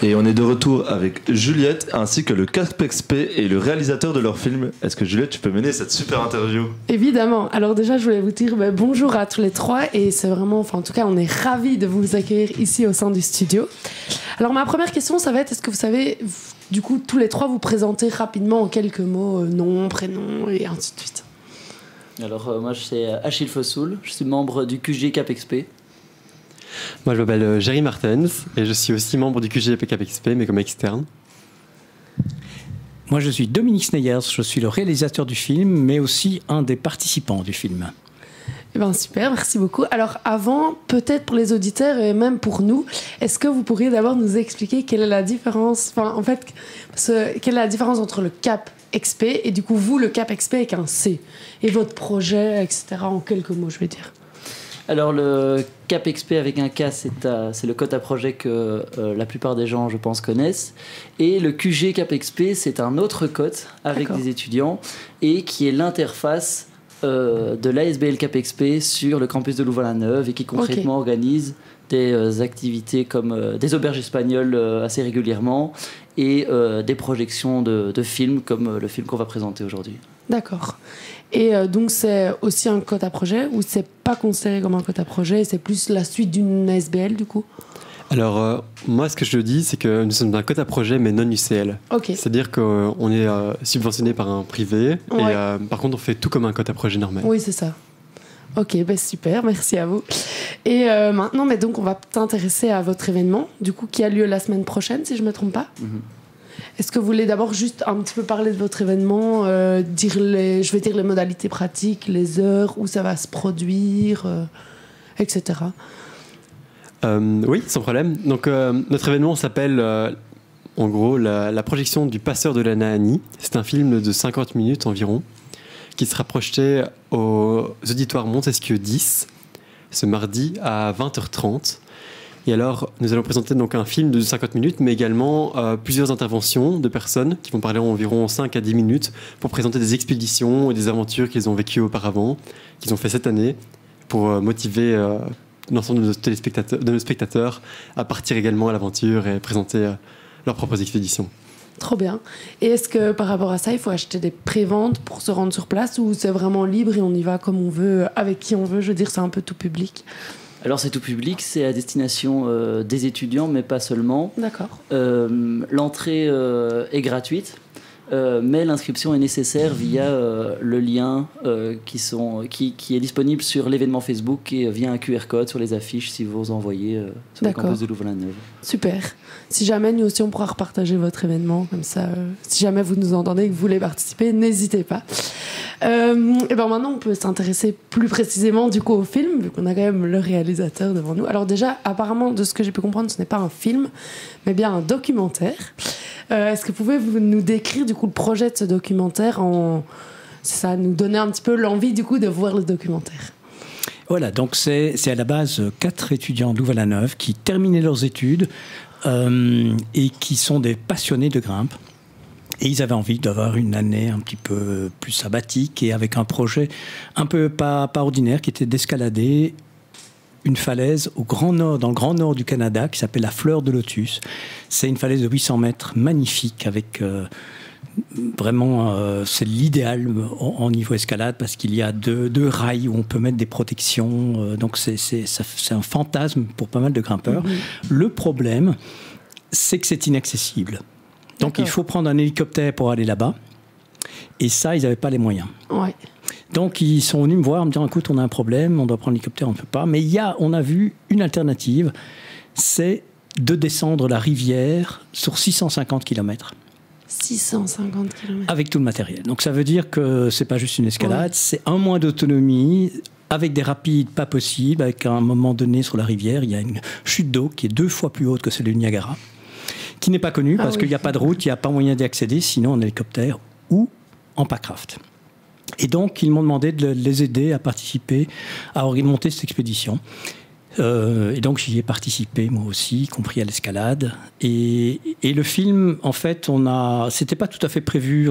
Et on est de retour avec Juliette ainsi que le Cap XP et le réalisateur de leur film. Est-ce que Juliette, tu peux mener cette super interview? Évidemment. Alors déjà, je voulais vous dire bonjour à tous les trois et c'est vraiment, enfin en tout cas, on est ravis de vous accueillir ici au sein du studio. Alors ma première question, ça va être, est-ce que vous savez, du coup, tous les trois vous présenter rapidement en quelques mots, nom, prénom et ainsi de suite. Alors moi, c'est Achille Fossoul, je suis membre du QG Cap XP. Moi, je m'appelle Jerry Martens et je suis aussi membre du QG Cap XP, mais comme externe. Moi, je suis Dominique Sneyers, je suis le réalisateur du film, mais aussi un des participants du film. Eh ben super, merci beaucoup. Alors avant, peut-être pour les auditeurs et même pour nous, est-ce que vous pourriez d'abord nous expliquer quelle est la différence, quelle est la différence entre le Cap XP et du coup vous, le Cap XP avec un C, et votre projet, etc. en quelques mots, je vais dire. Alors le Cap XP avec un K, c'est le code à projet que la plupart des gens, je pense, connaissent. Et le QG Cap XP, c'est un autre code avec des étudiants et qui est l'interface de l'ASBL Cap XP sur le campus de Louvain-la-Neuve et qui concrètement organise des activités comme des auberges espagnoles assez régulièrement et des projections de films comme le film qu'on va présenter aujourd'hui. D'accord. Et donc c'est aussi un code à projet ou c'est pas considéré comme un code à projet, c'est plus la suite d'une ASBL du coup? Alors moi ce que je dis c'est que nous sommes un code à projet mais non UCL. C'est-à-dire qu'on est subventionné par un privé et par contre on fait tout comme un code à projet normal. Oui c'est ça. Ok, super, merci à vous. Et maintenant donc on va s'intéresser à votre événement du coup qui a lieu la semaine prochaine si je me trompe pas. Est-ce que vous voulez d'abord juste un petit peu parler de votre événement, je vais dire les modalités pratiques, les heures, où ça va se produire, etc. Oui, sans problème. Donc notre événement s'appelle en gros la projection du Passeur de la Naani. C'est un film de 50 minutes environ qui sera projeté aux auditoires Montesquieu 10 ce mardi à 20h30. Et alors, nous allons présenter donc un film de 50 minutes, mais également plusieurs interventions de personnes qui vont parler environ 5 à 10 minutes pour présenter des expéditions et des aventures qu'ils ont vécues auparavant, qu'ils ont fait cette année, pour motiver l'ensemble de nos spectateurs à partir également à l'aventure et présenter leurs propres expéditions. Trop bien. Et est-ce que par rapport à ça, il faut acheter des préventes pour se rendre sur place ou c'est vraiment libre et on y va comme on veut, avec qui on veut? Je veux dire, c'est un peu tout public. Alors c'est tout public, c'est à destination des étudiants, mais pas seulement. D'accord. L'entrée est gratuite, mais l'inscription est nécessaire via le lien qui est disponible sur l'événement Facebook et via un QR code sur les affiches si vous envoyez sur le campus de Louvain-la-Neuve. Super. Si jamais nous aussi on pourra repartager votre événement, comme ça, si jamais vous nous entendez et que vous voulez participer, n'hésitez pas. Et ben maintenant on peut s'intéresser plus précisément du coup au film, vu qu'on a quand même le réalisateur devant nous. Alors déjà, apparemment de ce que j'ai pu comprendre, ce n'est pas un film, mais bien un documentaire. Est-ce que vous pouvez nous décrire du coup le projet de ce documentaire ça nous donner un petit peu l'envie du coup de voir le documentaire? Voilà, donc c'est à la base 4 étudiants de Louvain-la-Neuve qui terminaient leurs études et qui sont des passionnés de grimpe. Et ils avaient envie d'avoir une année un petit peu plus sabbatique et avec un projet un peu pas ordinaire qui était d'escalader une falaise au grand nord, dans le grand nord du Canada qui s'appelle la Fleur de Lotus. C'est une falaise de 800 mètres magnifique avec vraiment c'est l'idéal en niveau escalade parce qu'il y a deux rails où on peut mettre des protections. Donc c'est un fantasme pour pas mal de grimpeurs. Le problème, c'est que c'est inaccessible. Donc il faut prendre un hélicoptère pour aller là-bas. Et ça, ils n'avaient pas les moyens. Ouais. Donc ils sont venus me voir en me disant, écoute, on a un problème, on doit prendre l'hélicoptère, on ne peut pas. Mais on a vu une alternative, c'est de descendre la rivière sur 650 km. 650 km. Avec tout le matériel. Donc ça veut dire que ce n'est pas juste une escalade, c'est un mois d'autonomie, avec des rapides pas possibles, avec à un moment donné sur la rivière, il y a une chute d'eau qui est 2 fois plus haute que celle du Niagara, qui n'est pas connue parce qu'il n'y a pas de route, il n'y a pas moyen d'y accéder, sinon en hélicoptère ou en packraft. Et donc, ils m'ont demandé de les aider à participer, à monter cette expédition. Et donc, j'y ai participé, moi aussi, y compris à l'escalade. Et le film, en fait, c'était pas tout à fait prévu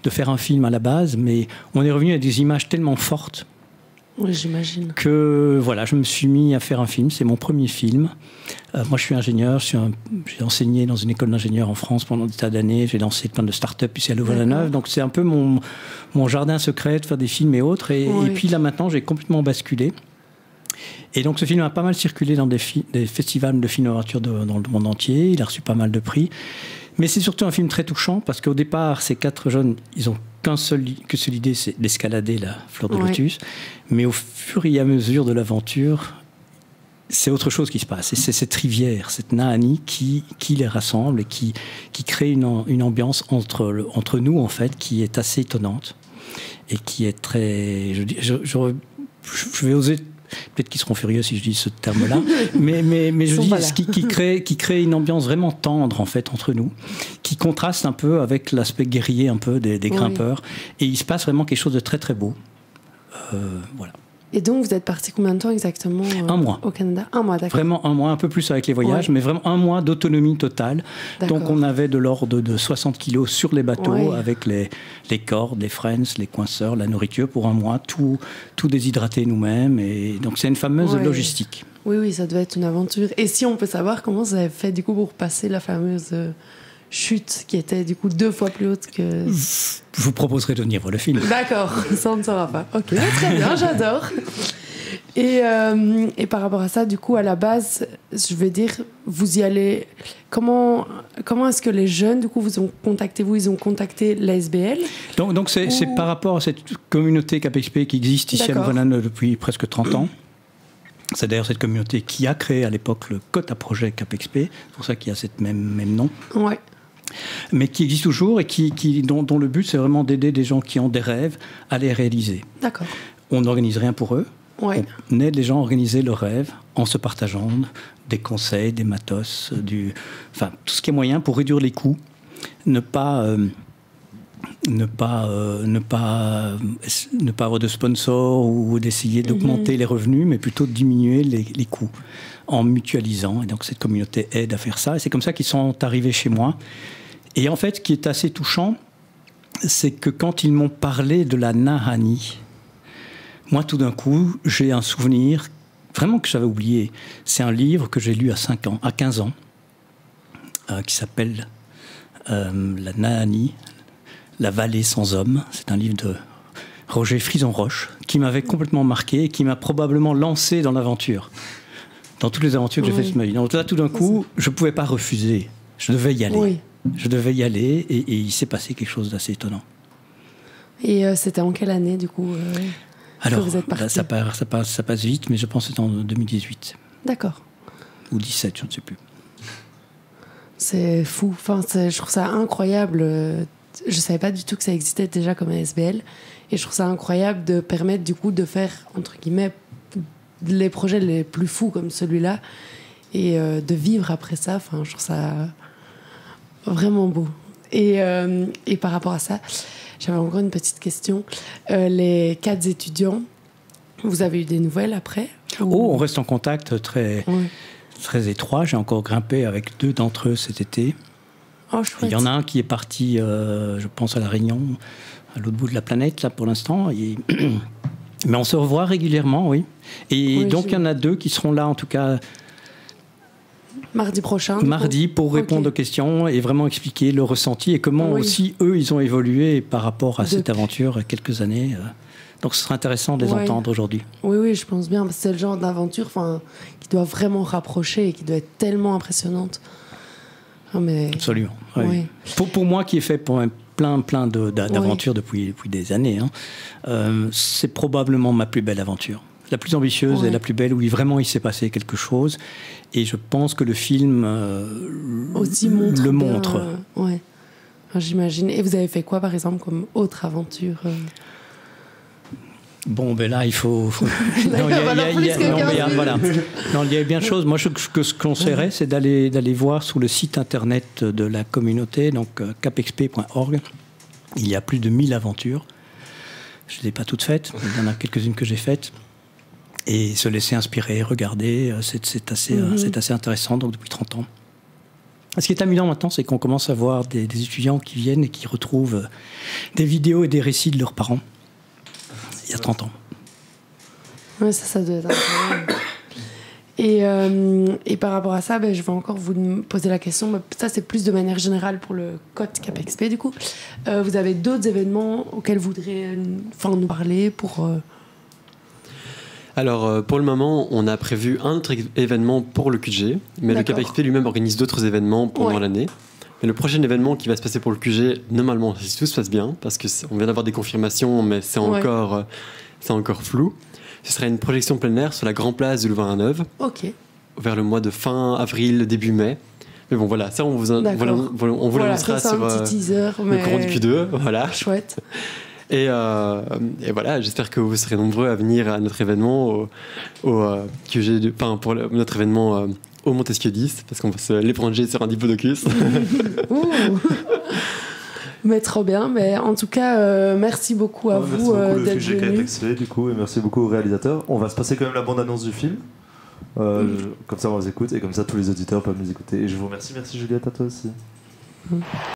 de faire un film à la base, mais on est revenu à des images tellement fortes Oui, j'imagine. Que voilà, je me suis mis à faire un film. C'est mon premier film. Moi, je suis ingénieur. J'ai enseigné dans une école d'ingénieurs en France pendant des tas d'années. J'ai lancé plein de start-up ici à Louvain-la-Neuve. Donc, c'est un peu mon jardin secret de faire des films et autres. Et puis là, maintenant, j'ai complètement basculé. Et donc, ce film a pas mal circulé dans des festivals de films d'aventure dans le monde entier. Il a reçu pas mal de prix. Mais c'est surtout un film très touchant parce qu'au départ, ces 4 jeunes, ils ont qu'une seule idée, c'est d'escalader la fleur de lotus. Mais au fur et à mesure de l'aventure, c'est autre chose qui se passe. Et c'est cette rivière, cette Nahanni qui les rassemble et qui crée une ambiance entre nous, en fait, qui est assez étonnante et qui est très... Je vais oser... Peut-être qu'ils seront furieux si je dis ce terme-là, mais je dis qui crée une ambiance vraiment tendre en fait entre nous, qui contraste un peu avec l'aspect guerrier un peu des grimpeurs, et il se passe vraiment quelque chose de très très beau. Voilà. Et donc vous êtes parti combien de temps exactement 1 mois. Au Canada? 1 mois, d'accord. Vraiment 1 mois, un peu plus avec les voyages, mais vraiment 1 mois d'autonomie totale. D'accord. Donc on avait de l'ordre de 60 kilos sur les bateaux avec les cordes, les frens, les coinceurs, la nourriture pour 1 mois, tout déshydrater nous-mêmes. Et donc c'est une fameuse logistique. Oui, ça devait être une aventure. Et si on peut savoir comment vous avez fait du coup pour passer la fameuse chute qui était du coup 2 fois plus haute que... Je vous proposerai de venir voir le film. D'accord, ça on ne saura pas. Ok, très bien, j'adore. Et par rapport à ça, du coup, à la base, je veux dire, vous y allez... Comment est-ce que les jeunes, du coup, vous ont contacté, ils ont contacté la SBL? Donc c'est par rapport à cette communauté CapXP qui existe ici à Louvain-la-Neuve depuis presque 30 ans. C'est d'ailleurs cette communauté qui a créé à l'époque le Quota Projet CapXP. C'est pour ça qu'il y a cette même nom. Ouais. Mais qui existe toujours et dont le but, c'est vraiment d'aider des gens qui ont des rêves à les réaliser. D'accord. On n'organise rien pour eux. Ouais. On aide les gens à organiser leurs rêves en se partageant des conseils, des matos, enfin, tout ce qui est moyen pour réduire les coûts, ne pas avoir de sponsors ou d'essayer d'augmenter les revenus, mais plutôt de diminuer les coûts en mutualisant. Et donc cette communauté aide à faire ça. Et c'est comme ça qu'ils sont arrivés chez moi. Et en fait, ce qui est assez touchant, c'est que quand ils m'ont parlé de la Nahanni, moi, tout d'un coup, j'ai un souvenir vraiment que j'avais oublié. C'est un livre que j'ai lu à 15 ans, qui s'appelle La Nahanni, La vallée sans homme. C'est un livre de Roger Frison-Roche qui m'avait complètement marqué et qui m'a probablement lancé dans l'aventure, dans toutes les aventures que j'ai faites de ma vie. Donc là, tout d'un coup, je ne pouvais pas refuser. Je devais y aller. Oui. Je devais y aller et il s'est passé quelque chose d'assez étonnant. Et c'était en quelle année, du coup Alors, vous êtes parti? Là, ça passe vite, mais je pense que c'était en 2018. D'accord. Ou 17, je ne sais plus. C'est fou. Enfin, je trouve ça incroyable. Je ne savais pas du tout que ça existait déjà comme ASBL. Et je trouve ça incroyable de permettre, du coup, de faire, entre guillemets, les projets les plus fous comme celui-là. Et de vivre après ça. Enfin, je trouve ça vraiment beau. Et par rapport à ça, j'avais encore une petite question. Les 4 étudiants, vous avez eu des nouvelles après? On reste en contact très étroit. J'ai encore grimpé avec 2 d'entre eux cet été. Oh, chouette. Il y en a un qui est parti, je pense, à La Réunion, à l'autre bout de la planète, là, pour l'instant. Mais on se revoit régulièrement, oui. Et donc, il y en a 2 qui seront là, en tout cas... Mardi prochain. Mardi, pour répondre aux questions et vraiment expliquer le ressenti et comment aussi, eux, ils ont évolué par rapport à cette aventure il y a quelques années. Donc, ce sera intéressant de les entendre aujourd'hui. Oui, je pense bien. Parce que c'est le genre d'aventure qui doit vraiment rapprocher et qui doit être tellement impressionnante. Absolument. Oui. Pour moi, qui ai fait plein d'aventures depuis des années, c'est probablement ma plus belle aventure. La plus ambitieuse et la plus belle, où vraiment il s'est passé quelque chose. Et je pense que le film aussi le montre. J'imagine. Et vous avez fait quoi, par exemple, comme autre aventure Bon, ben là, il faut... Non, il y a bien de choses. Moi, ce que je conseillerais, c'est d'aller voir sur le site internet de la communauté, donc capxp.org. Il y a plus de 1000 aventures. Je ne les ai pas toutes faites, mais il y en a quelques-unes que j'ai faites. Et se laisser inspirer, regarder, c'est assez intéressant, donc depuis 30 ans. Ce qui est amusant maintenant, c'est qu'on commence à voir des étudiants qui viennent et qui retrouvent des vidéos et des récits de leurs parents, il y a 30 ans. Ouais, ça doit être incroyable. Et par rapport à ça, je vais encore vous poser la question. Ça, c'est plus de manière générale pour le code CapExp, du coup. Vous avez d'autres événements auxquels vous voudriez nous parler pour... Alors, pour le moment, on a prévu un autre événement pour le QG, mais le CapExp lui-même organise d'autres événements pendant l'année. Mais le prochain événement qui va se passer pour le QG, normalement, si tout se passe bien, parce qu'on vient d'avoir des confirmations, mais c'est encore flou, ce sera une projection plein air sur la Grand Place de Louvain-la-Neuve, vers le mois de fin avril, début mai. Mais bon, voilà, ça, on vous l'annoncera sur un petit teaser, le courant du Q2. Voilà. Chouette. Et voilà, j'espère que vous serez nombreux à venir à notre événement pour notre événement au Montesquieu 10, parce qu'on va se l'éponger sur un diplodocus. Mais trop bien, mais en tout cas, merci beaucoup à vous d'être venus. Du coup, et merci beaucoup au réalisateur. On va se passer quand même la bande-annonce du film. Comme ça, on les écoute, et comme ça, tous les auditeurs peuvent nous écouter. Et je vous remercie. Merci Juliette, à toi aussi.